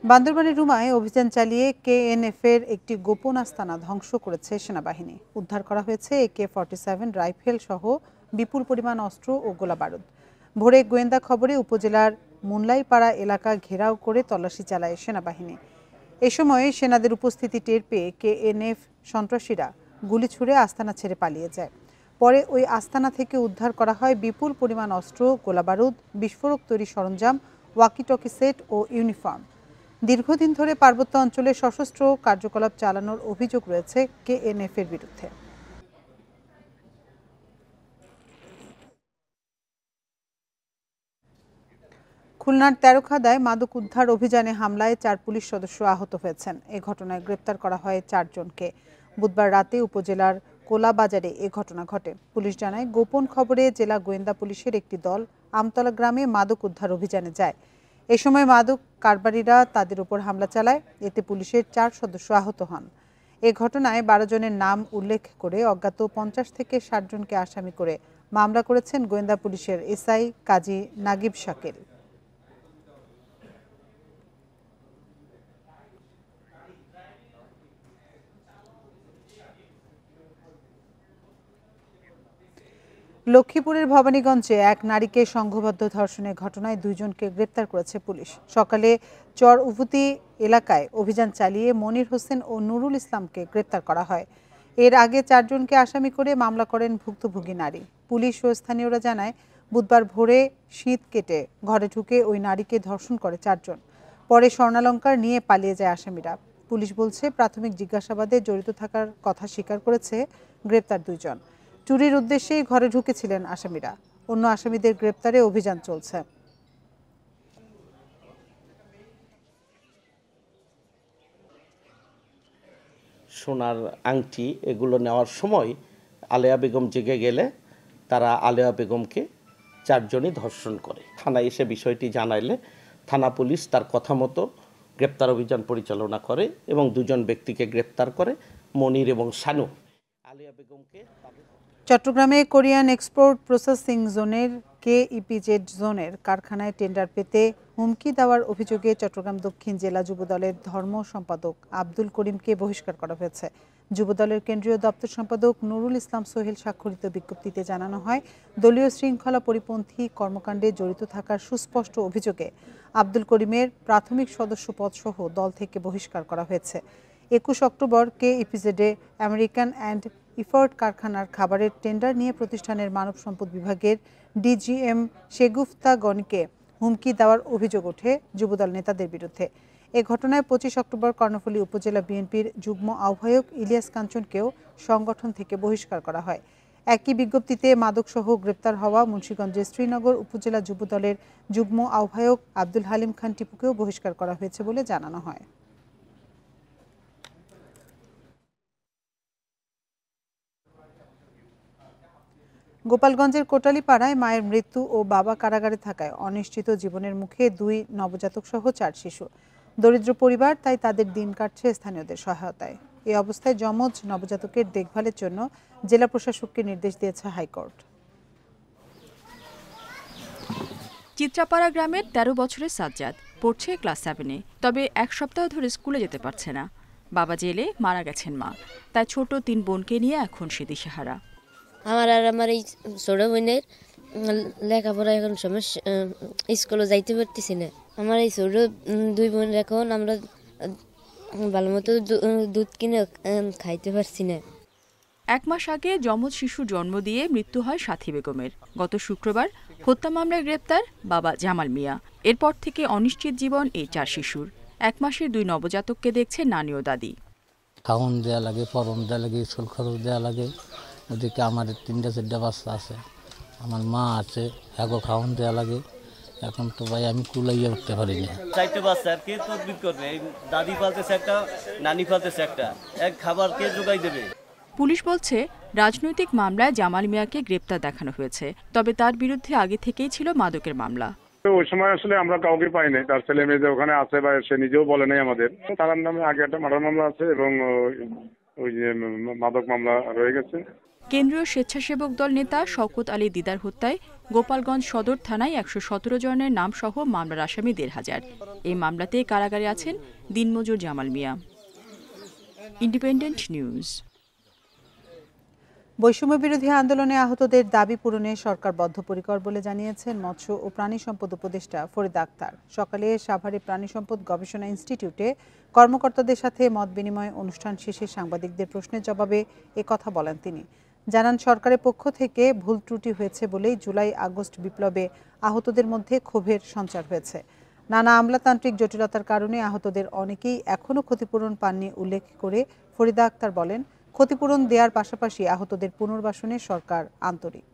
বান্দরবানের রুমায় অভিযান চালিয়ে কেএনএফ-এর একটি গোপন আস্তানা ধ্বংস করেছে সেনাবাহিনী। উদ্ধার করা হয়েছে AK-47 রাইফেল সহ বিপুল পরিমাণ অস্ত্র ও গোলাবারুদ। ভোরে গোয়েন্দা খবরে উপজেলার মুনলাইপাড়া এলাকা ঘেরাও করে তল্লাশি চালায় সেনাবাহিনী। এ সময় সেনাদের উপস্থিতি টের পেয়ে কেএনএফ সন্ত্রাসীরা গুলি ছুড়ে আস্তানা ছেড়ে পালিয়ে যায়। পরে ওই আস্তানা থেকে উদ্ধার করা হয় বিপুল পরিমাণ অস্ত্র, গোলাবারুদ, বিস্ফোরক তৈরি সরঞ্জাম, ওয়াকি-টকি সেট ও ইউনিফর্ম। দীর্ঘদিন ধরে পার্বত্য অঞ্চলে সশস্ত্র কার্যকলাপ চালানোর অভিযোগ রয়েছে কেএনএফ-এর বিরুদ্ধে। খুলনার তেরখাদায় মাদক উদ্ধার অভিযানে হামলায় 4 পুলিশ সদস্য আহত হয়েছেন। এ ঘটনায় গ্রেপ্তার করা হয় 4 জনকে। বুধবার রাতে উপজেলার কোলাবাজারে এ ঘটনা ঘটে। পুলিশ জানায়, গোপন খবরে জেলা গোয়েন্দা পুলিশের একটি দল আমতলা গ্রামে মাদক উদ্ধার অভিযানে যায়। এ সময় মাদক কারবারিরা তাদের উপর হামলা চালায়। এতে পুলিশের 4 সদস্য আহত হন। এ ঘটনায় 12 জনের নাম উল্লেখ করে অজ্ঞাত 50 থেকে 60 জনকে আসামি করে মামলা করেছেন গোয়েন্দা পুলিশের এসআই কাজী নাগিব শাকিল। লক্ষ্মীপুরের ভবানীগঞ্জে এক নারীকে সংঘবদ্ধ ধর্ষণের ঘটনায় 2 জনকে গ্রেপ্তার করেছে পুলিশ। সকালে চর উভতি এলাকায় অভিযান চালিয়ে মনির হোসেন ও নুরুল ইসলামকে গ্রেপ্তার করা হয়। এর আগে 4 জনকে আসামি করে মামলা করেন ভুক্তভোগী নারী। পুলিশ ও স্থানীয়রা জানায়, বুধবার ভোরে শীত কেটে ঘরে ঢুকে ওই নারীকে ধর্ষণ করে 4 জন। পরে স্বর্ণালংকার নিয়ে পালিয়ে যায় আসামিরা। পুলিশ বলছে, প্রাথমিক জিজ্ঞাসাবাদে জড়িত থাকার কথা স্বীকার করেছে গ্রেপ্তার 2 জন। চুরির উদ্দেশ্যেই ঘরে ঢুকেছিলেন আসামিরা। অন্য আসামিদের গ্রেপ্তারে অভিযান চলছে। সোনার আংটি এগুলো নেওয়ার সময় আলেয়া বেগম জেগে গেলে তারা আলেয়া বেগমকে 4 জনই ধর্ষণ করে। থানায় এসে বিষয়টি জানাইলে থানা পুলিশ তার কথা মতো গ্রেপ্তার অভিযান পরিচালনা করে এবং 2 জন ব্যক্তিকে গ্রেপ্তার করে, মনির এবং শানু। আলেয়া বেগমকে চট্টগ্রামে কোরিয়ান এক্সপোর্ট প্রসেসিং জোনের KEPZ জোনের কারখানায় টেন্ডার পেতে হুমকি দেওয়ার অভিযোগে চট্টগ্রাম দক্ষিণ জেলা যুবদলের ধর্ম সম্পাদক আব্দুল করিমকে বহিষ্কার করা হয়েছে। যুবদলের কেন্দ্রীয় দপ্তর সম্পাদক নুরুল ইসলাম সোহেল স্বাক্ষরিত বিজ্ঞপ্তিতে জানানো হয়, দলীয় শৃঙ্খলা পরিপন্থী কর্মকাণ্ডে জড়িত থাকার সুস্পষ্ট অভিযোগে আব্দুল করিমের প্রাথমিক সদস্য পদ সহ দল থেকে বহিষ্কার করা হয়েছে। 21 অক্টোবর KEPZ-এ আমেরিকান অ্যান্ড ইফর্ট কারখানার খাবারের টেন্ডার নিয়ে প্রতিষ্ঠানের মানব সম্পদ বিভাগের DGM শেগুফতা গণিকে হুমকি দেওয়ার অভিযোগ ওঠে যুবদল নেতাদের বিরুদ্ধে। এ ঘটনায় 25 অক্টোবর কর্ণফুলী উপজেলা বিএনপির যুগ্ম আহ্বায়ক ইলিয়াস কাঞ্চনকেও সংগঠন থেকে বহিষ্কার করা হয়। একই বিজ্ঞপ্তিতে মাদকসহ গ্রেপ্তার হওয়া মুন্সিগঞ্জের শ্রীনগর উপজেলা যুবদলের যুগ্ম আহ্বায়ক আব্দুল হালিম খান টিপুকেও বহিষ্কার করা হয়েছে বলে জানানো হয়। গোপালগঞ্জের কোটালীপাড়ায় মায়ের মৃত্যু ও বাবা কারাগারে থাকায় অনিশ্চিত জীবনের মুখে 2 নবজাতক সহ 4 শিশু। দরিদ্র পরিবার, তাই তাদের দিন কাটছে স্থানীয়দের সহায়তায়। এই অবস্থায় যমজ নবজাতকের দেখভালের জন্য জেলা প্রশাসককে নির্দেশ দিয়েছে হাইকোর্ট। চিত্রাপাড়া গ্রামের 13 বছরের সাজ্জাদ পড়ছে ক্লাস 7-এ। তবে 1 সপ্তাহ ধরে স্কুলে যেতে পারছে না। বাবা জেলে, মারা গেছেন মা। তাই ছোট 3 বোনকে নিয়ে এখন সে দিশেহারা। আমার এই ছোট বোনের লেখাপড়া এখন সমস্যা, স্কুলে যাইতে পারতেছি না। আমার এই ছোট 2 বোন এখন আমরা ভালো মতো দুধ কিনে খাইতে পারছি না। 1 মাস আগে যমজ শিশু জন্ম দিয়ে মৃত্যু হয় সাথী বেগমের। গত শুক্রবার হত্যা মামলায় গ্রেপ্তার বাবা জামাল মিয়া। এরপর থেকে অনিশ্চিত জীবন এই 4 শিশুর। 1 মাসের 2 নবজাতককে দেখছে নানি ও দাদি। খাওয়ান দেওয়া লাগে, পরম দেওয়া লাগে, স্কুল খরচ দেওয়া লাগে। ওদিকে আমার 3-4 বাচ্চা আছে, আমার মা আছে, এগো খাওয়ান দেওয়া লাগে। এখন তো ভাই আমি কুলাইয়া উঠতে পারি না। 4টে বাচ্চা কে তদবির করবে? দাদি পালতেছে একটা, নানি পালতেছে একটা, এক খাবার কে জোগাই দেবে? পুলিশ বলছে, রাজনৈতিক মামলায় জামাল মিয়াকে গ্রেপ্তার দেখানো হয়েছে। তবে তার বিরুদ্ধে আগে থেকেই ছিল মাদকের মামলা। ওই সময় আসলে আমরা কাউকে পাই নাই, তার ছেলে মেয়ে যে ওখানে আছে বা সে নিজেও বলে নাই আমাদের। তার নামে আগে একটা মার্ডার মামলা আছে এবং ওই যে মাদক মামলা রয়ে গেছে। কেন্দ্রীয় স্বেচ্ছাসেবক দল নেতা শওকত আলী দিদার হত্যায় গোপালগঞ্জ সদর থানায় ১১৭ জনের নাম সহ মামলার আসামি ১,৫০০। এই মামলাতে কারাগারে আছেন দিনমজুর জামাল মিয়া। Independent news. বৈষম্য বিরোধী আন্দোলনে আহতদের দাবি পূরণে সরকার বদ্ধপরিকর বলে জানিয়েছেন মৎস্য ও প্রাণী সম্পদ উপদেষ্টা ফরিদা আক্তার। সকালে সাভারে প্রাণী সম্পদ গবেষণা ইনস্টিটিউটে কর্মকর্তাদের সাথে মত বিনিময় অনুষ্ঠান শেষে সাংবাদিকদের প্রশ্নের জবাবে একথা বলেন তিনি। জানান, সরকারের পক্ষ থেকে ভুল ত্রুটি হয়েছে বলেই জুলাই আগস্ট বিপ্লবে আহতদের মধ্যে ক্ষোভের সঞ্চার হয়েছে। নানা আমলাতান্ত্রিক জটিলতার কারণে আহতদের অনেকেই এখনও ক্ষতিপূরণ পাননি উল্লেখ করে ফরিদা আক্তার বলেন, ক্ষতিপূরণ দেওয়ার পাশাপাশি আহতদের পুনর্বাসনে সরকার আন্তরিক।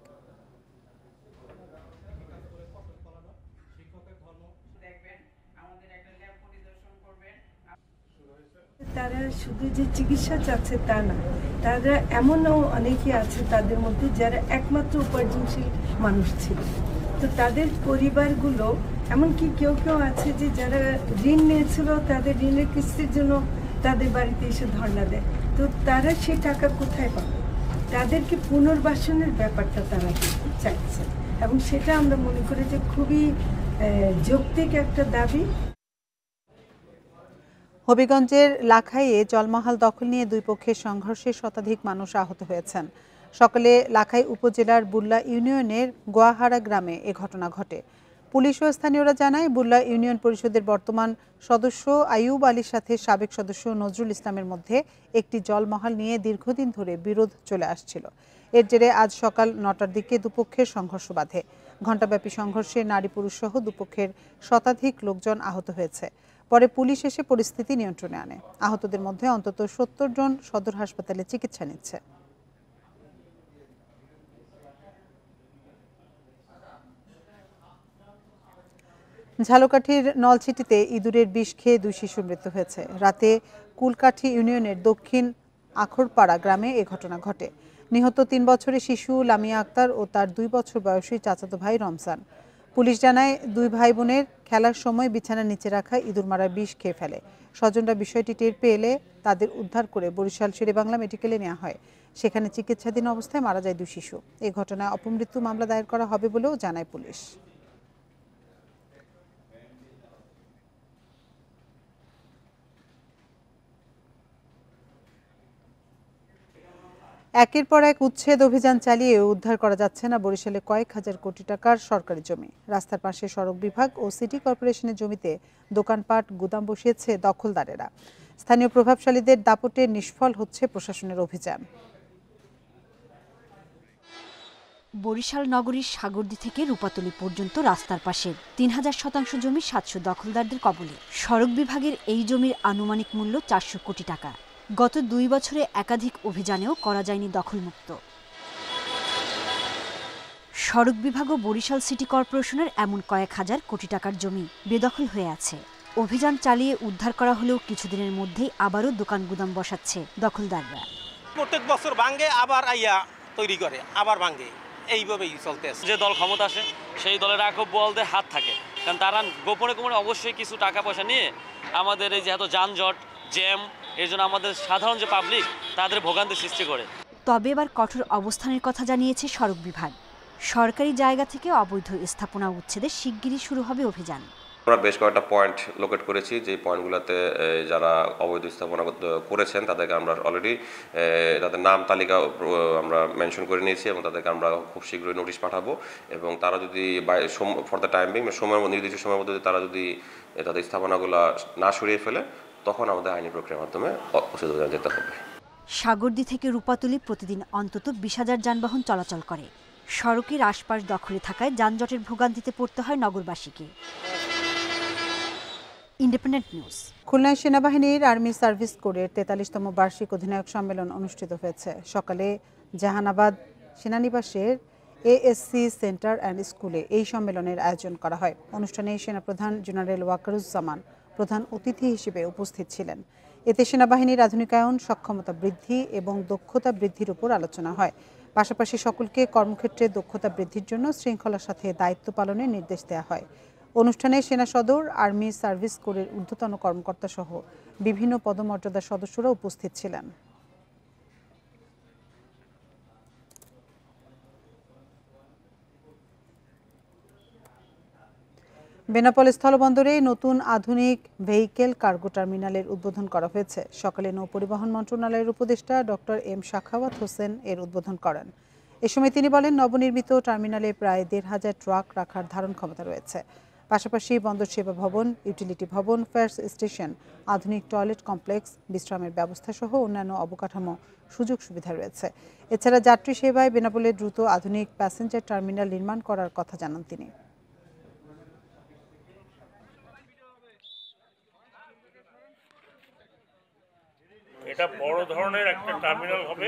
তারা শুধু যে চিকিৎসা চাচ্ছে তা না, তারা এমনও অনেকে আছে তাদের মধ্যে যারা একমাত্র উপার্জনশীল মানুষ ছিল। তো তাদের পরিবারগুলো, এমনকি কেউ কেউ আছে যে যারা ঋণ নিয়েছিল, তাদের ঋণের কিস্তির জন্য তাদের বাড়িতে এসে ধর্ণা দেয়। তো তারা সে টাকা কোথায় পাবে? তাদেরকে পুনর্বাসনের ব্যাপারটা তারা চাইছে, এবং সেটা আমরা মনে করি যে খুবই যৌক্তিক একটা দাবি। হবিগঞ্জের লাখাইয়ে জলমহাল দখল নিয়ে দুই পক্ষের সংঘর্ষে শতাধিক মানুষ আহত হয়েছেন। সকালে লাখাই উপজেলার বুল্লা ইউনিয়নের গোয়াহারা গ্রামে এ ঘটনা ঘটে। পুলিশ ও স্থানীয়রা জানায়, বুল্লা ইউনিয়ন পরিষদের বর্তমান সদস্য আইয়ুব আলীর সাথে সাবেক সদস্য নজরুল ইসলামের মধ্যে একটি জলমহাল নিয়ে দীর্ঘদিন ধরে বিরোধ চলে আসছিল। এর জেরে আজ সকাল ৯টার দিকে দুপক্ষের সংঘর্ষ বাধে। ঘণ্টাব্যাপী সংঘর্ষে নারী পুরুষ সহ দুপক্ষের শতাধিক লোকজন আহত হয়েছে। পরে পুলিশ এসে পরিস্থিতি নিয়ন্ত্রণে আনে। আহতদের মধ্যে অন্তত ৭০ জন সদর হাসপাতালে চিকিৎসা নিচ্ছে। ঝালকাঠির নলছিটিতে ইঁদুরের বিষ খেয়ে ২ শিশুর মৃত্যু হয়েছে। রাতে কুলকাঠি ইউনিয়নের দক্ষিণ আখরপাড়া গ্রামে এ ঘটনা ঘটে। নিহত ৩ বছরের শিশু লামিয়া আক্তার ও তার ২ বছর বয়সী চাচাতো ভাই রমজান। পুলিশ জানায়, ২ ভাই বোনের খেলার সময় বিছানার নিচে রাখা ইঁদুর মারা বিষ খেয়ে ফেলে। স্বজনরা বিষয়টি টের পেলে তাদের উদ্ধার করে বরিশাল শেরেবাংলা মেডিকেলে নেওয়া হয়। সেখানে চিকিৎসাধীন অবস্থায় মারা যায় ২ শিশু। এই ঘটনায় অপমৃত্যু মামলা দায়ের করা হবে বলেও জানায় পুলিশ। একের পর এক উচ্ছেদ অভিযান চালিয়ে উদ্ধার করা যাচ্ছে না বরিশালে কয়েক হাজার কোটি টাকার সরকারি জমি। রাস্তার পাশে সড়ক বিভাগ ও সিটি কর্পোরেশনের জমিতে দোকানপাট, গুদাম বসিয়েছে দখলদারেরা। স্থানীয় প্রভাবশালীদের দাপটে নিষ্ফল হচ্ছে প্রশাসনের অভিযান। বরিশাল নগরীর সাগরদী থেকে রূপাতলী পর্যন্ত রাস্তার পাশে ৩,০০০ শতাংশ জমি ৭০০ দখলদারদের কবলে। সড়ক বিভাগের এই জমির আনুমানিক মূল্য ৪০০ কোটি টাকা। গত ২ বছরে একাধিক অভিযানেও করা যায়নি দখলমুক্ত। সড়ক বিভাগ ও বরিশাল সিটি কর্পোরেশনের এমন কয়েক হাজার কোটি টাকার জমি বেদখল হয়ে আছে। অভিযান চালিয়ে উদ্ধার করা হলেও কিছুদিনের মধ্যেই আবারও দোকান গুদাম বসাচ্ছে দখলদাররা। প্রত্যেক বছর ভাঙে, আবার আইয়া তৈরি করে, আবার ভাঙে, এইভাবেই চলতে আছে। যে দল ক্ষমতা আসে সেই দলের রাঘব বলদের হাত থাকে, কারণ তারা গোপনে গোপনে অবশ্যই কিছু টাকা পয়সা নিয়ে আমাদের এই যে এত যানজট জ্যাম, এই জন্য আমাদের সাধারণ যে পাবলিক তাদের ভোগান্তি সৃষ্টি করে। তবে এবার কঠোর অবস্থানের কথা জানিয়েছে সড়ক বিভাগ। সরকারি জায়গা থেকে অবৈধ স্থাপনা উচ্ছেদে শিগগিরই শুরু হবে অভিযান। আমরা বেশ কয়েকটা পয়েন্ট লোকেট করেছি, যে পয়েন্টগুলোতে যারা অবৈধ স্থাপনা করেছেন তাদেরকে আমরা অলরেডি তাদের নাম তালিকা আমরা মেনশন করে নিয়েছি এবং তাদেরকে আমরা খুব শীঘ্রই নোটিশ পাঠাবো। এবং তারা যদি ফর দ্য টাইম বিং নির্দিষ্ট সময়ের মধ্যে তারা যদি তাদের স্থাপনাগুলো না সরিয়ে ফেলে, তখন আমাদের আইনি প্রক্রিয়ার মাধ্যমে উচ্ছেদ অভিযান যেতে হবে। সাগরদী থেকে রূপাতলী প্রতিদিন অন্তত ২০,০০০ যানবাহন চলাচল করে। সড়কের আশপাশ দখলে থাকায় যানজটের ভোগান্তিতে পড়তে হয় নগরবাসীকে। Independent news. খুলনায় সেনাবাহিনীর আর্মি সার্ভিস কোরের ৪৩তম বার্ষিক অধিনায়ক সম্মেলন অনুষ্ঠিত হয়েছে। সকালে জাহানাবাদ সেনানিবাসের এএসসি সেন্টার অ্যান্ড স্কুলে এই সম্মেলনের আয়োজন করা হয়। অনুষ্ঠানে সেনাপ্রধান জেনারেল ওয়াকারুজ্জামান প্রধান অতিথি হিসেবে উপস্থিত ছিলেন। এতে সেনাবাহিনীর আধুনিকায়ন, সক্ষমতা বৃদ্ধি এবং দক্ষতা বৃদ্ধির উপর আলোচনা হয়। পাশাপাশি সকলকে কর্মক্ষেত্রে দক্ষতা বৃদ্ধির জন্য শৃঙ্খলার সাথে দায়িত্ব পালনের নির্দেশ দেওয়া হয়। অনুষ্ঠানে সেনা সদর, আর্মি সার্ভিস কোরের ঊর্ধ্বতন কর্মকর্তা সহ বিভিন্ন পদমর্যাদার সদস্যরা উপস্থিত ছিলেন। বেনাপোল স্থলবন্দরে নতুন আধুনিক ভেহিকেল কার্গো টার্মিনালের উদ্বোধন করা হয়েছে। সকালে নৌপরিবহন মন্ত্রণালয়ের উপদেষ্টা ডক্টর এম সাখাওয়াত হোসেন এর উদ্বোধন করেন। এ সময় তিনি বলেন, নবনির্মিত টার্মিনালে প্রায় ১,৫০০ ট্রাক রাখার ধারণ ক্ষমতা রয়েছে। পাশাপাশি বন্দর সেবা ভবন, ইউটিলিটি ভবন, ফায়ার স্টেশন, আধুনিক টয়লেট কমপ্লেক্স, বিশ্রামের ব্যবস্থা সহ অন্যান্য অবকাঠামো সুযোগ সুবিধা রয়েছে। এছাড়া যাত্রী সেবায় বেনাপোলে দ্রুত আধুনিক প্যাসেঞ্জার টার্মিনাল নির্মাণ করার কথা জানান তিনি। এটা বড় ধরনের একটা টার্মিনাল হবে,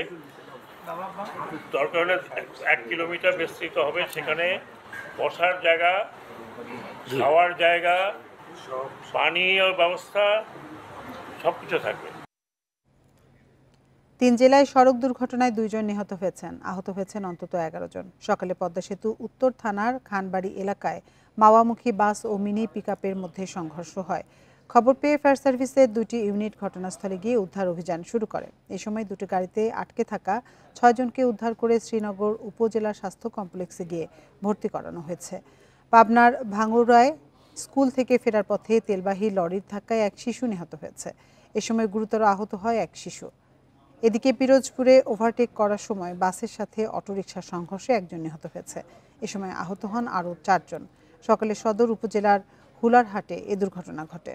দরকার হলে 1 কিলোমিটার বিস্তৃত হবে। সেখানে বসার জায়গা, খাওয়ার জায়গা, পানীয় ব্যবস্থা সবকিছু থাকবে। ৩ জেলায় সড়ক দুর্ঘটনায় 2 জন নিহত হয়েছেন, আহত হয়েছেন অন্তত 11 জন। সকালে পদ্মা সেতু উত্তর থানার খানবাড়ি এলাকায় মাওয়ামুখী বাস ও মিনি পিকআপের মধ্যে সংঘর্ষ হয়। খবর পেয়ে ফায়ার সার্ভিসের 2টি ইউনিট ঘটনাস্থলে গিয়ে উদ্ধার অভিযান শুরু করে। এই সময় 2টি গাড়িতে আটকে থাকা 6 জনকে উদ্ধার করে শ্রীনগর উপজেলা স্বাস্থ্য কমপ্লেক্সে গিয়ে ভর্তি করানো হয়েছে। পাবনার ভাঙ্গুড়ায় স্কুল থেকে ফেরার পথে তেলবাহী লরির ধাক্কায় এক শিশু নিহত হয়েছে। এ সময় গুরুতর আহত হয় এক শিশু। এদিকে পিরোজপুরে ওভারটেক করার সময় বাসের সাথে অটোরিকশার সংঘর্ষে 1 জন নিহত হয়েছে। এ সময় আহত হন আরও 4 জন। সকালে সদর উপজেলার হুলারহাটে এ দুর্ঘটনা ঘটে।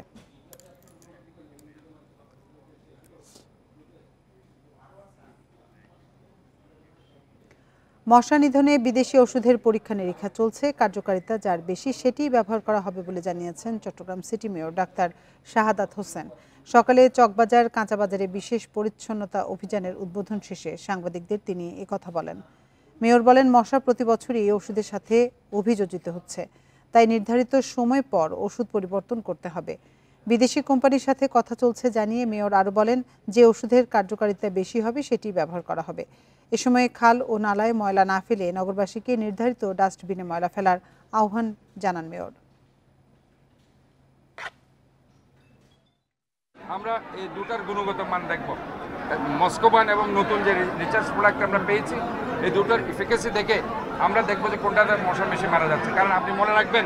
মশা নিধনে বিদেশি ওষুধের পরীক্ষা নিরীক্ষা চলছে। কার্যকারিতা যার বেশি সেটিই ব্যবহার করা হবে বলে জানিয়েছেন Chittagong city mayor doctor Shahadat Hossain. সকালে চকবাজার কাঁচাবাজারে বিশেষ পরিচ্ছন্নতা অভিযানের উদ্বোধন শেষে সাংবাদিকদের তিনি একথা বলেন। মেয়র বলেন, মশা প্রতি বছরই এই ওষুধের সাথে অভিযোজিত হচ্ছে, তাই নির্ধারিত সময় পর ওষুধ পরিবর্তন করতে হবে। বিদেশি কোম্পানির সাথে কথা চলছে জানিয়ে মেয়র আরও বলেন, যে ওষুধের কার্যকারিতা বেশি হবে সেটি ব্যবহার করা হবে। এ সময় খাল ও নালায় ময়লা না ফেলে নগরবাসীকে নির্ধারিত ডাস্টবিনে ময়লা ফেলার আহ্বান জানান মেয়র। আমরা এই দুটার গুণগত মান দেখব। মস্কোবান এবং নতুন যে রিচার্জ প্রোডাক্ট আমরা পেয়েছি, এই দুটোর এফিকাসি দেখে আমরা দেখব যে কোনটাতে মশা বেশি মারা যাচ্ছে। কারণ আপনি মনে রাখবেন,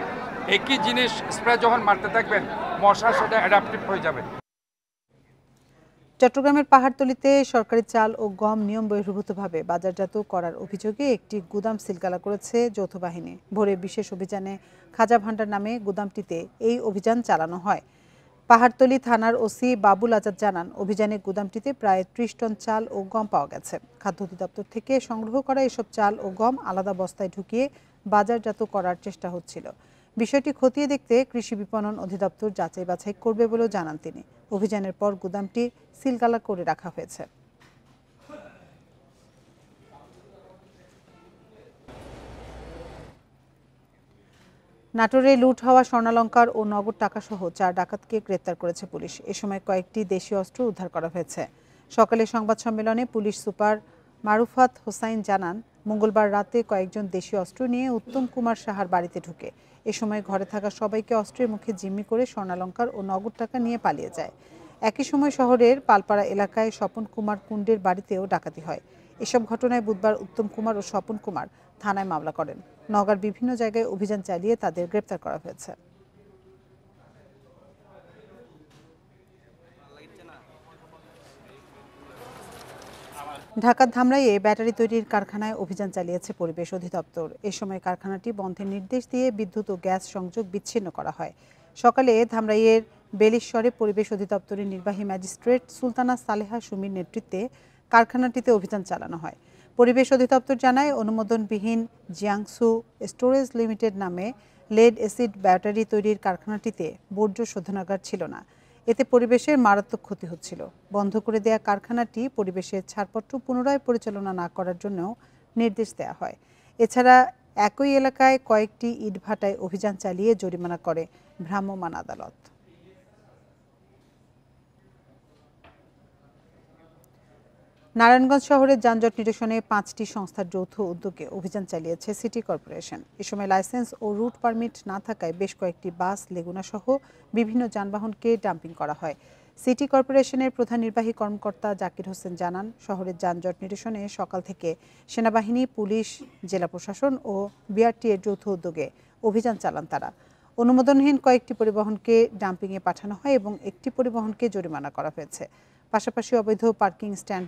একই জিনিস স্প্রে যখন মারতে থাকবেন, মশা সেটা অ্যাডাপটিভ হয়ে যাবে। চট্টগ্রামের পাহাড়তলীতে সরকারি চাল ও গম নিয়ম বহির্ভূতভাবে বাজারজাত করার অভিযোগে একটি গুদাম সিলগালা করেছে যৌথ বাহিনী। ভোরে বিশেষ অভিযানে খাজা ভান্ডার নামে গুদামটিতে এই অভিযান চালানো হয়। পাহাড়তলী থানার ওসি বাবুল আজাদ জানান, অভিযানে গুদামটিতে প্রায় 30 টন চাল ও গম পাওয়া গেছে। খাদ্য অধিদপ্তর থেকে সংগ্রহ করা এসব চাল ও গম আলাদা বস্তায় ঢুকিয়ে বাজারজাত করার চেষ্টা হচ্ছিল। বিষয়টি খতিয়ে দেখতে কৃষি বিপণন অধিদপ্তর যাচাই বাছাই করবে বলেও জানান তিনি। অভিযানের পর গুদামটি সিলগালা করে রাখা হয়েছে। নাটোরে লুট হওয়া স্বর্ণালংকার ও নগদ টাকাসহ 4 ডাকাতকে গ্রেপ্তার করেছে পুলিশ। এ সময় কয়েকটি দেশীয় অস্ত্র উদ্ধার করা হয়েছে। সকালে সংবাদ সম্মেলনে পুলিশ সুপার মারুফাত হোসাইন জানান, মঙ্গলবার রাতে কয়েকজন দেশীয় অস্ত্র নিয়ে উত্তম কুমার সাহার বাড়িতে ঢুকে। এ সময় ঘরে থাকা সবাইকে অস্ত্রের মুখে জিম্মি করে স্বর্ণালংকার ও নগদ টাকা নিয়ে পালিয়ে যায়। একই সময় শহরের পালপাড়া এলাকায় স্বপন কুমার কুণ্ডের বাড়িতেও ডাকাতি হয়। এসব ঘটনায় বুধবার উত্তম কুমার ও স্বপন কুমার থানায় মামলা করেন। নওগাঁর বিভিন্ন জায়গায় অভিযান চালিয়ে তাদের গ্রেপ্তার করা হয়েছে। ঢাকার ধামরাইয়ে ব্যাটারি তৈরির কারখানায় অভিযান চালিয়েছে পরিবেশ অধিদপ্তর। এ সময় কারখানাটি বন্ধের নির্দেশ দিয়ে বিদ্যুৎ ও গ্যাস সংযোগ বিচ্ছিন্ন করা হয়। সকালে ধামরাইয়ের বেলিশ্বরে পরিবেশ অধিদপ্তরের নির্বাহী ম্যাজিস্ট্রেট সুলতানা সালেহা সুমির নেতৃত্বে কারখানাটিতে অভিযান চালানো হয়। পরিবেশ অধিদপ্তর জানায়, অনুমোদনবিহীন জিয়াংসু স্টোরেজ লিমিটেড নামে লেড অ্যাসিড ব্যাটারি তৈরির কারখানাটিতে বর্জ্য শোধনাগার ছিল না। এতে পরিবেশের মারাত্মক ক্ষতি হচ্ছিল। বন্ধ করে দেয়া কারখানাটি পরিবেশের ছাড়পত্র পুনরায় পরিচালনা না করার জন্য নির্দেশ দেওয়া হয়। এছাড়া একই এলাকায় কয়েকটি ইটভাটায় অভিযান চালিয়ে জরিমানা করে ভ্রাম্যমাণ আদালত। নারায়ণগঞ্জ শহরের যানজট নিরসনে 5টি সংস্থার যৌথ উদ্যোগে অভিযান চালিয়েছে সিটি কর্পোরেশন। এ সময় লাইসেন্স ও রুট পারমিট না থাকায় বেশ কয়েকটি বাস, লেগুনা সহ বিভিন্ন যানবাহনকে ডাম্পিং করা হয়। সিটি কর্পোরেশনের প্রধান নির্বাহী কর্মকর্তা জাকির হোসেন জানান, শহরের যানজট নিরসনে সকাল থেকে সেনাবাহিনী, পুলিশ, জেলা প্রশাসন ও বিআরটি এর যৌথ উদ্যোগে অভিযান চালান তারা। অনুমোদনহীন কয়েকটি পরিবহনকে ডাম্পিংয়ে পাঠানো হয় এবং একটি পরিবহনকে জরিমানা করা হয়েছে। পাশাপাশি অবৈধ পার্কিং স্ট্যান্ড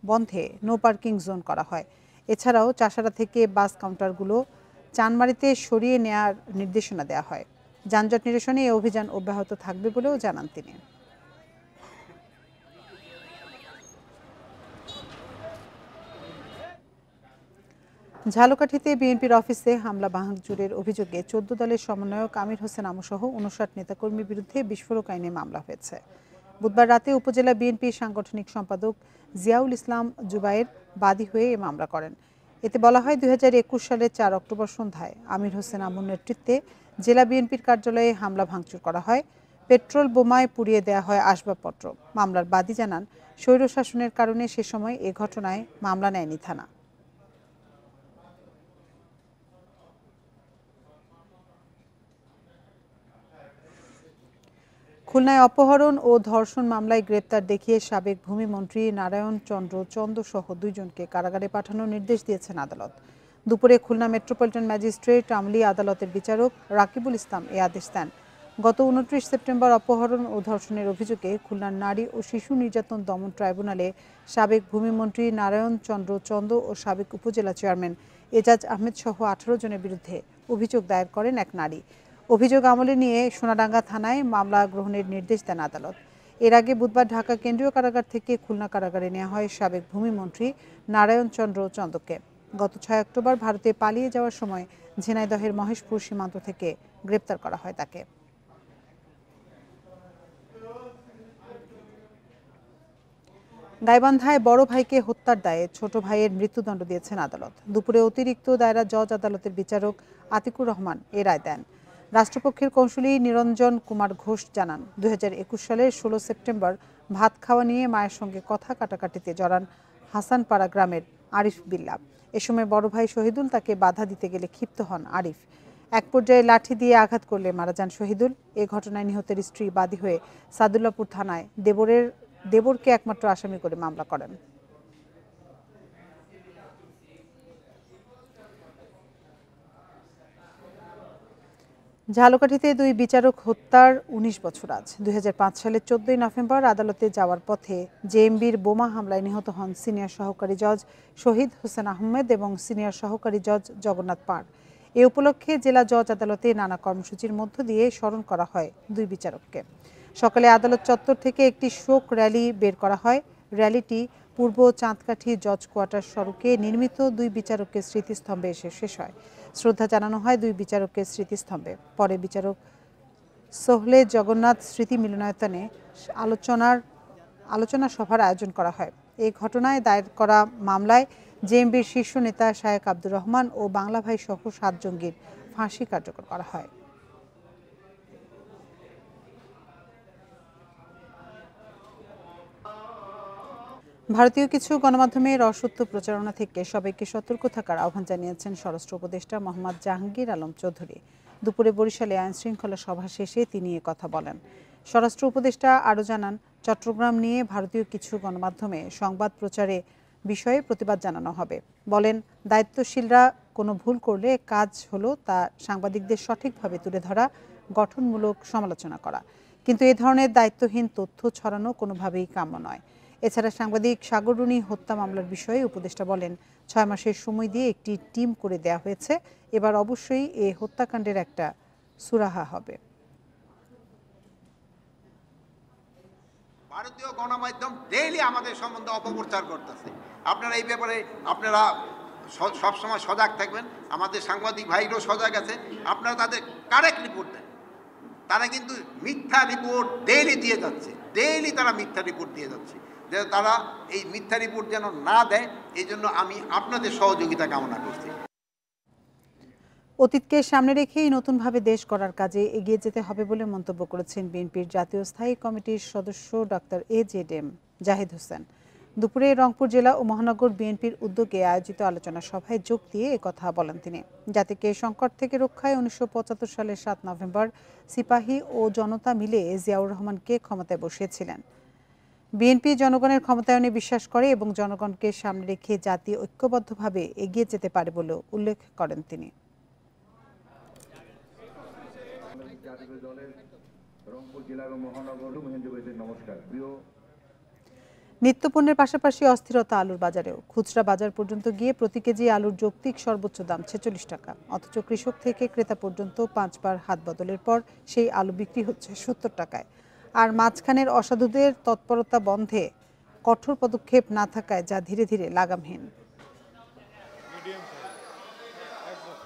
বন্ধে নো পার্কিং জোন করা হয়। এছাড়াও চাষাড়া থেকে বাস কাউন্টারগুলো চানমারিতে সরিয়ে নেওয়ার নির্দেশনা দেওয়া হয়। যানজট নিরসনে এই অভিযান অব্যাহত থাকবে বলেও জানান তিনি। ঝালকাঠিতে বিএনপির অফিসে হামলা ভাঙচুরের অভিযোগে 14 দলের সমন্বয়ক আমির হোসেন আমুসহ 59 নেতাকর্মীর বিরুদ্ধে বিস্ফোরক আইনে মামলা হয়েছে। বুধবার রাতে উপজেলা বিএনপির সাংগঠনিক সম্পাদক জিয়াউল ইসলাম জুবায়ের বাদী হয়ে এ মামলা করেন। এতে বলা হয় 2021 সালের 4 অক্টোবর সন্ধ্যায় আমির হোসেন আমুর নেতৃত্বে জেলা বিএনপির কার্যালয়ে হামলা ভাঙচুর করা হয়। পেট্রোল বোমায় পুড়িয়ে দেওয়া হয় আসবাবপত্র। মামলার বাদী জানান, স্বৈরশাসনের কারণে সে সময় এ ঘটনায় মামলা নেয়নি থানা। খুলনায় অপহরণ ও ধর্ষণ মামলায় গ্রেপ্তার দেখিয়ে সাবেক ভূমিমন্ত্রী নারায়ণ চন্দ্র চন্দ সহ 2 জনকে কারাগারে পাঠানোর নির্দেশ দিয়েছেন আদালত। দুপুরে খুলনা মেট্রোপলিটন ম্যাজিস্ট্রেট আমলি আদালতের বিচারক রাকিবুল ইসলাম এ আদেশ দেন। গত 29 সেপ্টেম্বর অপহরণ ও ধর্ষণের অভিযোগে খুলনার নারী ও শিশু নির্যাতন দমন ট্রাইব্যুনালে সাবেক ভূমিমন্ত্রী নারায়ণ চন্দ্র চন্দ ও সাবেক উপজেলা চেয়ারম্যান এজাজ আহমেদ সহ 18 জনের বিরুদ্ধে অভিযোগ দায়ের করেন এক নারী। অভিযোগ আমলে নিয়ে সোনাডাঙ্গা থানায় মামলা গ্রহণের নির্দেশ দেন আদালত। এর আগে বুধবার ঢাকা কেন্দ্রীয় কারাগার থেকে খুলনা কারাগারে নেওয়া হয় সাবেক ভূমিমন্ত্রী নারায়ণ চন্দ্র চন্দকে। গত 6 অক্টোবর ভারতে পালিয়ে যাওয়ার সময় ঝিনাইদহের মহেশপুর সীমান্ত থেকে গ্রেপ্তার করা হয় তাকে। গাইবান্ধায় বড় ভাইকে হত্যার দায়ে ছোট ভাইয়ের মৃত্যুদণ্ড দিয়েছেন আদালত। দুপুরে অতিরিক্ত দায়রা জজ আদালতের বিচারক আতিকুর রহমান এ রায় দেন। রাষ্ট্রপক্ষের কৌঁসুলি নিরঞ্জন কুমার ঘোষ জানান, 2021 সালের 16 সেপ্টেম্বর ভাত খাওয়া নিয়ে মায়ের সঙ্গে কথা কাটাকাটিতে জড়ান হাসানপাড়া গ্রামের আরিফ বিল্লাহ। এ সময় বড় ভাই শহীদুল তাকে বাধা দিতে গেলে ক্ষিপ্ত হন আরিফ। এক পর্যায়ে লাঠি দিয়ে আঘাত করলে মারা যান শহীদুল। এ ঘটনায় নিহতের স্ত্রী বাদী হয়ে সাদুল্লাপুর থানায় দেবরকে একমাত্র আসামি করে মামলা করেন। ঝালকাঠিতে 2 বিচারক হত্যার 19 বছর আজ। 2005 সালের 14 নভেম্বর আদালতে যাওয়ার পথে জেএমবির বোমা হামলায় নিহত হন সিনিয়র সহকারী জজ শহীদ হোসেন আহমেদ এবং সিনিয়র সহকারী জজ জগন্নাথ পাড়। এ উপলক্ষে জেলা জজ আদালতে নানা কর্মসূচির মধ্য দিয়ে স্মরণ করা হয় 2 বিচারককে। সকালে আদালত চত্বর থেকে একটি শোক র্যালি বের করা হয়। র্যালিটি পূর্ব চাঁদকাঠি জজ কোয়ার্টার সড়কে নির্মিত 2 বিচারকের স্মৃতিস্তম্ভে এসে শেষ হয়। শ্রদ্ধা জানানো হয় 2 বিচারকের স্মৃতিস্তম্ভে। পরে বিচারক সোহলে জগন্নাথ স্মৃতি মিলনায়তনে আলোচনা সভার আয়োজন করা হয়। এই ঘটনায় দায়ের করা মামলায় জেএমবির শীর্ষ নেতা শায়েক আব্দুর রহমান ও বাংলা ভাই সহ 7 জঙ্গির ফাঁসি কার্যকর করা হয়। ভারতীয় কিছু গণমাধ্যমের অসত্য প্রচারণা থেকে সবাইকে সতর্ক থাকার আহ্বান জানিয়েছেন স্বরাষ্ট্র উপদেষ্টা মোহাম্মদ জাহাঙ্গীর আলম চৌধুরী। দুপুরে বরিশালে আইনশৃঙ্খলা সভা শেষে তিনি এ কথা বলেন। স্বরাষ্ট্র উপদেষ্টা আরও জানান, চট্টগ্রাম নিয়ে ভারতীয় কিছু গণমাধ্যমে সংবাদ প্রচারে বিষয়ে প্রতিবাদ জানানো হবে। বলেন, দায়িত্বশীলরা কোনো ভুল করলে কাজ হলো তা সাংবাদিকদের সঠিকভাবে তুলে ধরা, গঠনমূলক সমালোচনা করা। কিন্তু এ ধরনের দায়িত্বহীন তথ্য ছড়ানো কোনোভাবেই কাম্য নয়। এছাড়া সাংবাদিক সাগররুনি হত্যা মামলার বিষয়ে উপদেষ্টা বলেন, 6 মাসের সময় দিয়ে একটি টিম করে দেয়া হয়েছে। এবার অবশ্যই এ হত্যাকাণ্ডের একটা সুরাহা হবে। ভারতীয় গণমাধ্যম ডেইলি আমাদের সম্বন্ধে অপপ্রচার করতেছে। আপনারা এই ব্যাপারে আপনারা সবসময় সজাগ থাকবেন। আমাদের সাংবাদিক ভাইরাও সজাগ আছে। আপনারা তাদের কারেক্ট রিপোর্ট দেন। তারা কিন্তু মিথ্যা রিপোর্ট ডেইলি দিয়ে যাচ্ছে। ডেইলি তারা মিথ্যা রিপোর্ট দিয়ে যাচ্ছে। যে তারা এই মিথ্যা রিপোর্ট যেন না দেয়, এই জন্য আমি আপনাদের সহযোগিতা কামনা করছি। অতীতকে সামনে রেখেই নতুনভাবে দেশ গড়ার কাজে এগিয়ে যেতে হবে বলে মন্তব্য করেছেন বিএনপির জাতীয় স্থায়ী কমিটির সদস্য ডক্টর এজেডএম জাহিদ হোসেন। দুপুরে রংপুর জেলা ও মহানগর বিএনপির উদ্যোগে আয়োজিত আলোচনা সভায় যোগ দিয়ে একথা বলেন তিনি। জাতিকে সংকট থেকে রক্ষায় 1975 সালের 7 নভেম্বর সিপাহী ও জনতা মিলে জিয়াউর রহমানকে ক্ষমতায় বসিয়েছিলেন। বিএনপি জনগণের ক্ষমতায়নে বিশ্বাস করে এবং জনগণকে সামনে রেখে জাতি ঐক্যবদ্ধভাবে এগিয়ে যেতে পারে বলে উল্লেখ করেন তিনি। নিত্যপণ্যের পাশাপাশি অস্থিরতা আলুর বাজারেও। খুচরা বাজার পর্যন্ত গিয়ে প্রতি কেজি আলুর যৌক্তিক সর্বোচ্চ দাম 46 টাকা, অথচ কৃষক থেকে ক্রেতা পর্যন্ত 5 বার হাত বদলের পর সেই আলু বিক্রি হচ্ছে 70 টাকায়। আর মাঝখানের অসাধুদের তৎপরতা বন্ধে কঠোর পদক্ষেপ না থাকায় যা ধীরে ধীরে লাগামহীন।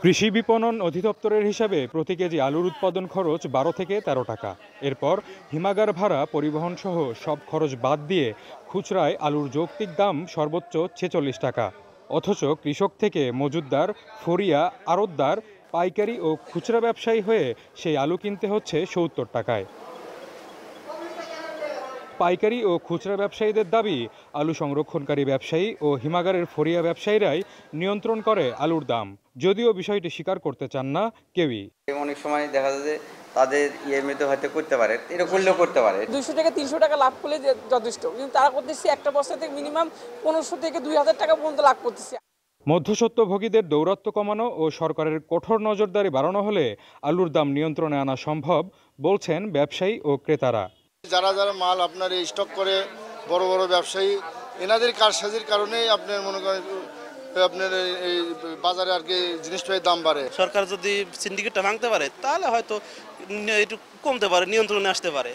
কৃষি বিপণন অধিদপ্তরের হিসাবে প্রতি কেজি আলুর উৎপাদন খরচ 12 থেকে 13 টাকা। এরপর হিমাগার ভাড়া, পরিবহন সহ সব খরচ বাদ দিয়ে খুচরায় আলুর যৌক্তিক দাম সর্বোচ্চ 46 টাকা, অথচ কৃষক থেকে মজুতদার, ফরিয়া, আড়তদার, পাইকারি ও খুচরা ব্যবসায়ী হয়ে সেই আলু কিনতে হচ্ছে 70 টাকায়। পাইকারি ও খুচরা ব্যবসায়ীদের দাবি, আলু সংরক্ষণকারী ব্যবসায়ী ও হিমাগারের ফরিয়া ব্যবসায়ীরাই নিয়ন্ত্রণ করে আলুর দাম, যদিও বিষয়টি স্বীকার করতে চান না কেউই। অনেক সময় দেখা যায় যে তাদের ইএমআইতে হয়তো করতে পারে, এটা করলেও করতে পারে। 200 থেকে 300 টাকা লাভ করলে যথেষ্ট, কিন্তু তারা করতেছে একটা বস্তা থেকে মিনিমাম 1500 থেকে 2000 টাকা পর্যন্ত লাভ করতেছে। মধ্যস্বত্বভোগীদের দৌরাত্ম্য কমানো ও সরকারের কঠোর নজরদারি বাড়ানো হলে আলুর দাম নিয়ন্ত্রণে আনা সম্ভব, বলছেন ব্যবসায়ী ও ক্রেতারা। যারা যারা মাল আপনার স্টক করে বড় বড় ব্যবসায়ী, এনাদের কারসাজির কারণে আপনার মনে করেন আপনার এই বাজারে আর কি জিনিসপত্রের দাম বাড়ে। সরকার যদি সিন্ডিকেটটা ভাঙতে পারে তাহলে হয়তো একটু কমতে পারে, নিয়ন্ত্রণে আসতে পারে।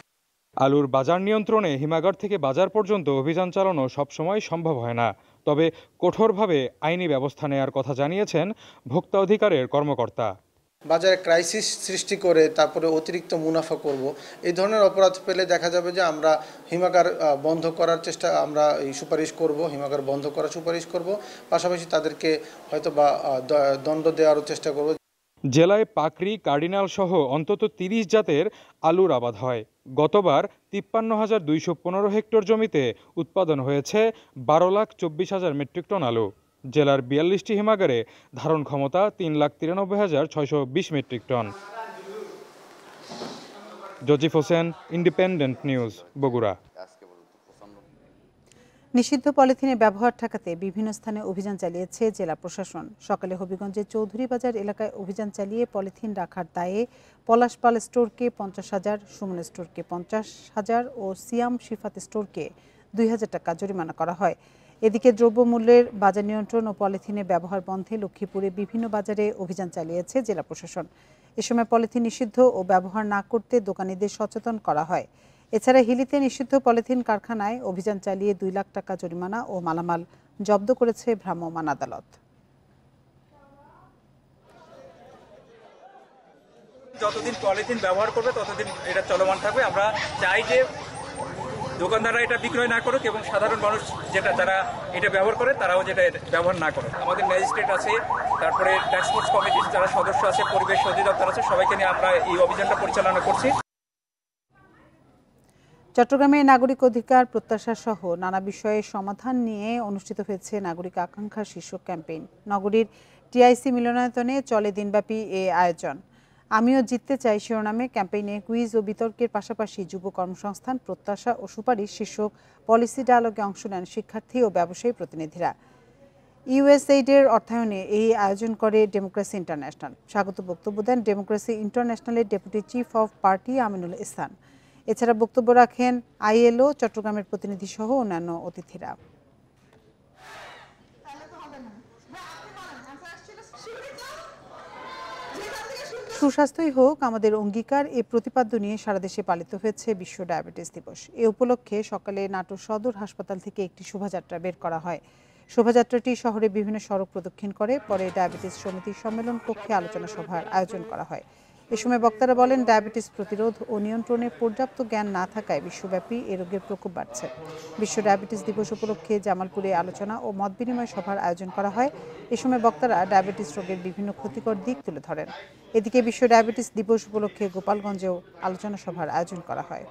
আলুর বাজার নিয়ন্ত্রণে হিমাগার থেকে বাজার পর্যন্ত অভিযান চালানো সবসময় সম্ভব হয় না, তবে কঠোরভাবে আইনি ব্যবস্থা নেওয়ার কথা জানিয়েছেন ভোক্তা অধিকারের কর্মকর্তা। বাজারে ক্রাইসিস সৃষ্টি করে তারপরে অতিরিক্ত মুনাফা করব, এই ধরনের অপরাধ পেলে দেখা যাবে যে আমরা হিমাগার বন্ধ করার চেষ্টা আমরা সুপারিশ করব, হিমাগার বন্ধ করার সুপারিশ করব, পাশাপাশি তাদেরকে হয়তো বা দণ্ড দেওয়ারও চেষ্টা করব। জেলায় পাকড়ি, কার্ডিনাল সহ অন্তত 30 জাতের আলুর আবাদ হয়। গতবার 53,215 হেক্টর জমিতে উৎপাদন হয়েছে 12,24,000 মেট্রিক টন আলু। জেলার 42টি হিমাগারে ধারণ ক্ষমতা 3,93,620 metric ton. Jozif Hossain, Independent News, Bogura. নিষিদ্ধ পলিথিনের ব্যবহার ঠেকাতে বিভিন্ন স্থানে অভিযান চালিয়েছে জেলা প্রশাসন। সকালে হবিগঞ্জের চৌধুরী বাজার এলাকায় অভিযান চালিয়ে পলিথিন রাখার দায়ে পলাশপাল স্টোরকে 50,000, সুমন স্টোরকে 50,000 ও সিয়াম শিফাত স্টোরকে 2,000 টাকা জরিমানা করা হয়। এদিকে দ্রব্যমূল্যের বাজার নিয়ন্ত্রণ ও পলিথিনের ব্যবহার বন্ধে লক্ষ্মীপুরে বিভিন্ন বাজারে অভিযান চালিয়েছে জেলা প্রশাসন। এ সময় পলিথিন নিষিদ্ধ ও ব্যবহার না করতে দোকানীদের সচেতন করা হয়। এছাড়া হিলিতে নিষিদ্ধ পলিথিন কারখানায় অভিযান চালিয়ে 2 লাখ টাকা জরিমানা ও মালামাল জব্দ করেছে ভ্রাম্যমাণ আদালত। যতদিন পলিথিন ব্যবহার করবে ততদিন এটা চলমান থাকবে। আমরা চাই যে দোকানদাররা এটা বিক্রয় না করুক এবং সাধারণ মানুষ যারা এটা ব্যবহার করে তারাও যেটা ব্যবহার না করে। আমাদের ম্যাজিস্ট্রেট আছে, তারপরে ট্যাক্স ফোর্স কমিটির যারা সদস্য আছে, পরিবেশ অধিদপ্তর আছে, সবাইকে নিয়ে আমরা এই অভিযানটা পরিচালনা করছি। চট্টগ্রামে নাগরিক অধিকার প্রত্যাশা সহ নানা বিষয়ে সমাধান নিয়ে অনুষ্ঠিত হয়েছে নাগরিক আকাঙ্ক্ষা শীর্ষক ক্যাম্পেইন। নগরীর টিআইসি মিলনায়তনে চলে দিনব্যাপী এ আয়োজন। আমিও জিততে চাই শিরোনামে ক্যাম্পেইনে কুইজ ও বিতর্কের পাশাপাশি যুব কর্মসংস্থান, প্রত্যাশা ও সুপারিশ শীর্ষক পলিসি ডায়ালগে অংশ নেন শিক্ষার্থী ও ব্যবসায়ী প্রতিনিধিরা। ইউএসএইডের অর্থায়নে এই আয়োজন করে ডেমোক্রেসি ইন্টারন্যাশনাল। স্বাগত বক্তব্য দেন ডেমোক্রেসি ইন্টারন্যাশনালের deputy chief of party Aminul Ihsan. এছাড়া বক্তব্য রাখেন আইএলও চট্টগ্রামের প্রতিনিধি সহ অন্যান্য অতিথিরা। সুস্বাস্থ্যই হোক আমাদের অঙ্গীকার, এ প্রতিপাদ্য নিয়ে সারা দেশে পালিত হয়েছে বিশ্ব ডায়াবেটিস দিবস। এ উপলক্ষে সকালে নাটোর সদর হাসপাতাল থেকে একটি শোভাযাত্রা বের করা হয়। শোভাযাত্রাটি শহরে বিভিন্ন সড়ক প্রদক্ষিণ করে, পরে ডায়াবেটিস সমিতির সম্মেলন কক্ষে আলোচনা সভার আয়োজন করা হয়। এ সময় বক্তারা বলেন, ডায়াবেটিস প্রতিরোধ ও নিয়ন্ত্রণে পর্যাপ্ত জ্ঞান না থাকায় বিশ্বব্যাপী এ রোগের প্রকোপ বাড়ছে। বিশ্ব ডায়াবেটিস দিবস উপলক্ষে জামালপুরে আলোচনা ও মত বিনিময় সভার আয়োজন করা হয়। এ সময় বক্তারা ডায়াবেটিস রোগের বিভিন্ন ক্ষতিকর দিক তুলে ধরেন। এদিকে বিশ্ব ডায়াবেটিস দিবস উপলক্ষে গোপালগঞ্জেও আলোচনা সভার আয়োজন করা হয়।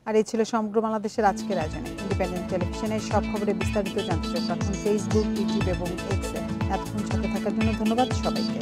আর এই ছিল সমগ্র বাংলাদেশের আজকের আয়োজনে। ইন্ডিপেন্ডেন্ট টেলিভিশনের সব খবরে বিস্তারিত জানতে চোখ রাখুন ফেসবুক, ইউটিউব এবং এক্সে। এতক্ষণ সাথে থাকার জন্য ধন্যবাদ সবাইকে।